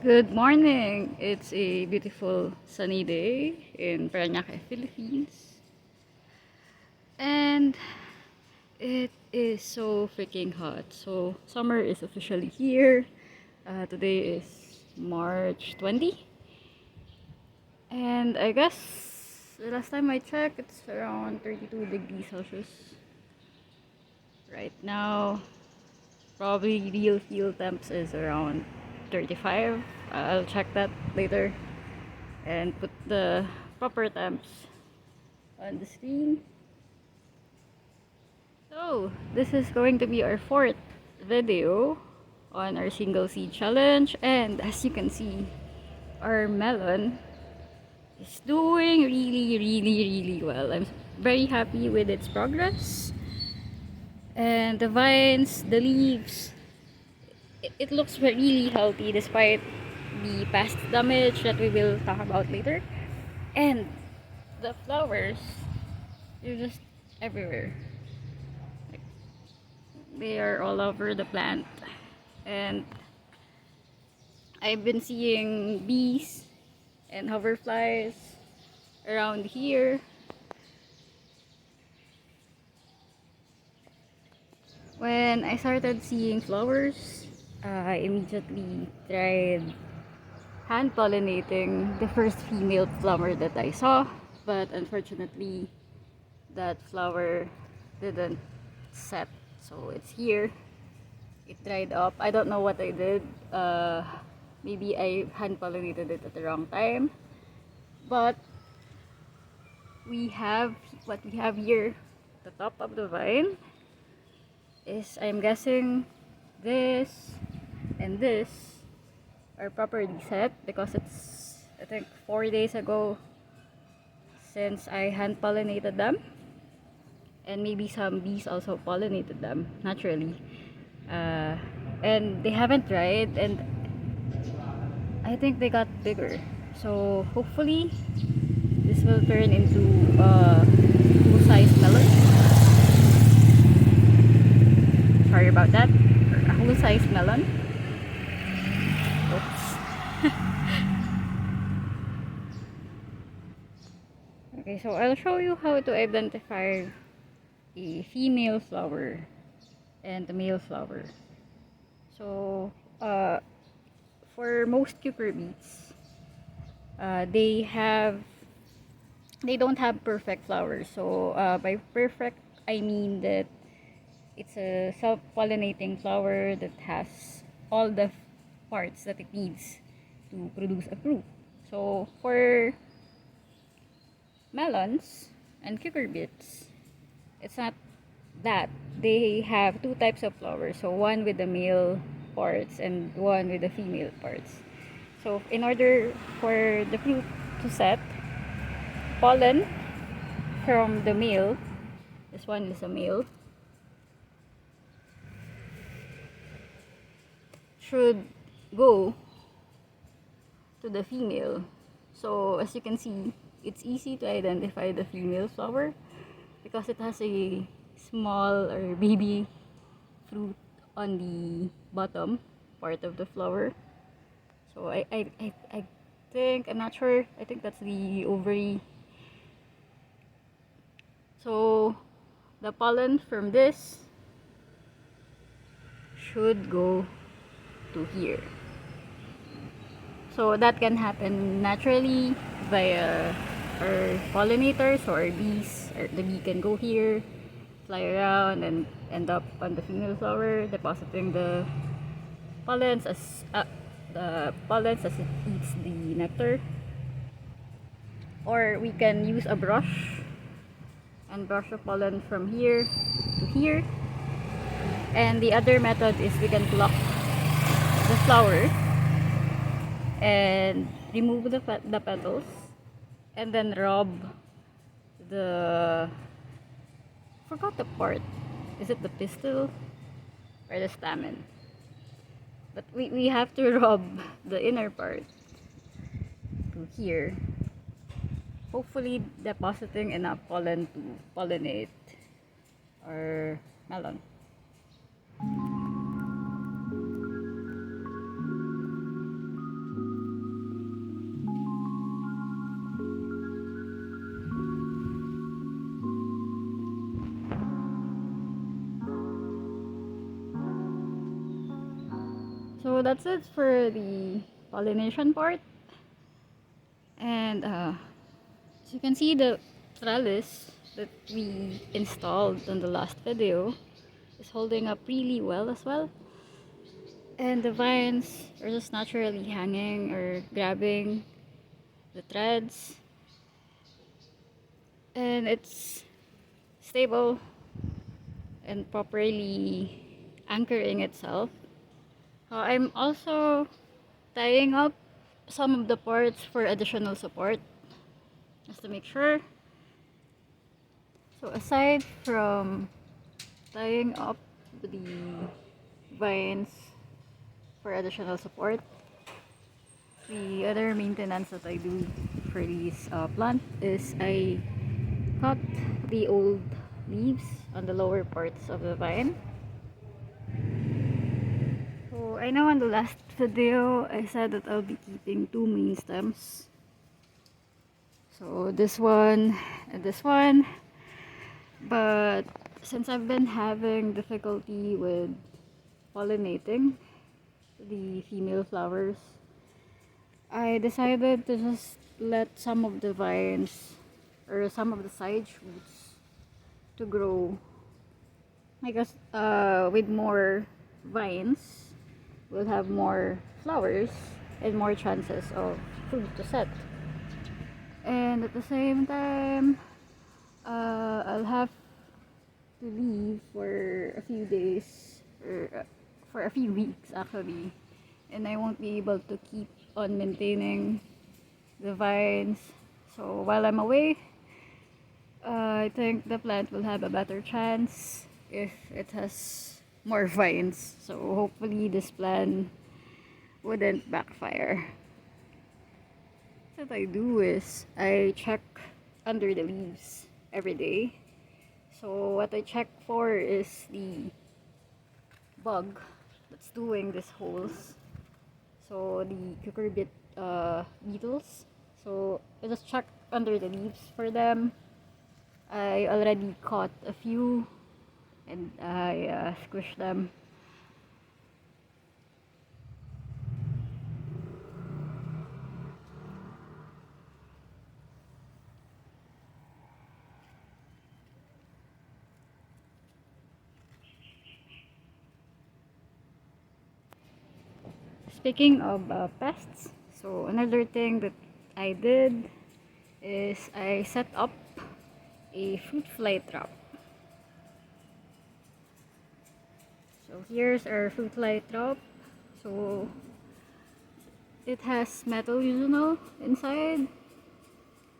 Good morning! It's a beautiful sunny day in Parañaque, Philippines. And it is so freaking hot. So summer is officially here. Today is March 20. And I guess the last time I checked, it's around 32 degrees Celsius. Right now, probably real field temps is around 35. I'll check that later and put the proper temps on the screen. So, this is going to be our fourth video on our single seed challenge, and as you can see, our melon is doing really well. I'm very happy with its progress, and the vines, the leaves, it looks really healthy despite the past damage that we will talk about later. And the flowers, they're just everywhere. They are all over the plant. And I've been seeing bees and hoverflies around here. When I started seeing flowers, I immediately tried hand pollinating the first female flower that I saw, but unfortunately that flower didn't set, so it's here. It dried up. I don't know what I did. Maybe I hand pollinated it at the wrong time, but we have what we have here. The top of the vine is, I'm guessing, this and this are properly set because it's, I think, 4 days ago since I hand pollinated them, and maybe some bees also pollinated them naturally, and they haven't dried, and I think they got bigger, so hopefully this will turn into full-size melon. Sorry about that. A full-size melon. Oops. Okay, so I'll show you how to identify a female flower and a male flower. So, for most cucurbits, they don't have perfect flowers. So, by perfect, I mean that it's a self-pollinating flower that has all the parts that it needs to produce a fruit. So, for melons and cucurbits, it's not that. They have two types of flowers. So one with the male parts and one with the female parts. So in order for the fruit to set, pollen from the male, this one is a male, should go to the female. So as you can see, it's easy to identify the female flower because it has a small or baby fruit on the bottom part of the flower. So I think, I'm not sure, I think that's the ovary. So the pollen from this should go to here. So that can happen naturally via our pollinators or bees. Or the bee can go here, fly around, and end up on the female flower, depositing the pollens as it eats the nectar. Or we can use a brush and brush the pollen from here to here. And the other method is we can pluck the flower and remove the petals and then rub the, forgot the part, is it the pistil or the stamen? But we have to rub the inner part to here, hopefully depositing enough pollen to pollinate our melon. So that's it for the pollination part. And as you can see, the trellis that we installed on the last video is holding up really well as well. And the vines are just naturally hanging or grabbing the threads. And it's stable and properly anchoring itself. I'm also tying up some of the parts for additional support just to make sure. So aside from tying up the vines for additional support, the other maintenance that I do for these plant is I cut the old leaves on the lower parts of the vine. So I know in the last video I said that I'll be keeping two main stems. So this one and this one. But since I've been having difficulty with pollinating the female flowers, I decided to just let some of the vines or some of the side shoots to grow. I guess with more vines, we'll have more flowers and more chances of fruit to set. And at the same time, I'll have to leave for a few days or for a few weeks actually, and I won't be able to keep on maintaining the vines. So while I'm away, I think the plant will have a better chance if it has more vines. So hopefully this plan wouldn't backfire. What I do is I check under the leaves every day. So what I check for is the bug that's doing these holes. So the cucurbit beetles. So I just check under the leaves for them. I already caught a few and I squished them. Speaking of pests, so another thing that I did is I set up a fruit fly trap. So here's our fruit fly trap. So it has metal usual inside,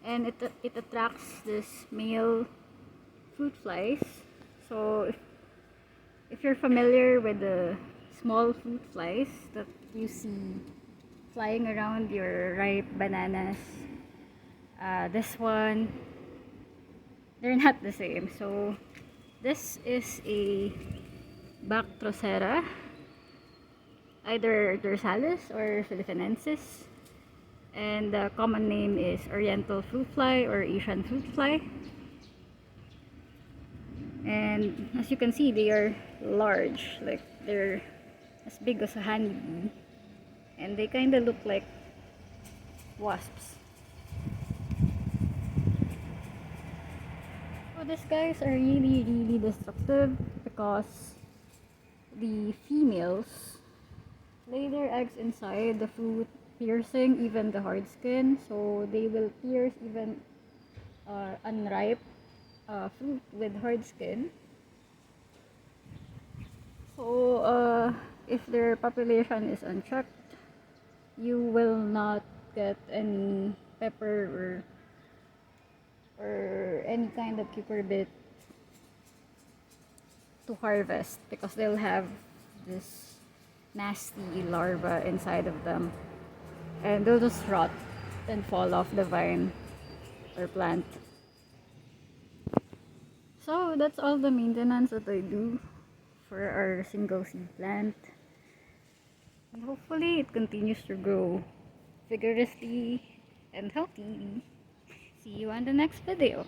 and it attracts this male fruit flies. So if you're familiar with the small fruit flies that you see flying around your ripe bananas, this one, they're not the same. So this is a Bactrocera, either dorsalis or philippinensis, and the common name is oriental fruit fly or Asian fruit fly. And as you can see, they are large, like they're as big as a honeybee, and they kind of look like wasps. So these guys are really destructive because the females lay their eggs inside the fruit, piercing even the hard skin. So they will pierce even unripe fruit with hard skin. So if their population is unchecked, you will not get any pepper or any kind of cucurbit to harvest, because they'll have this nasty larva inside of them, and they'll just rot and fall off the vine or plant. So that's all the maintenance that I do for our single seed plant, and hopefully it continues to grow vigorously and healthy. See you on the next video.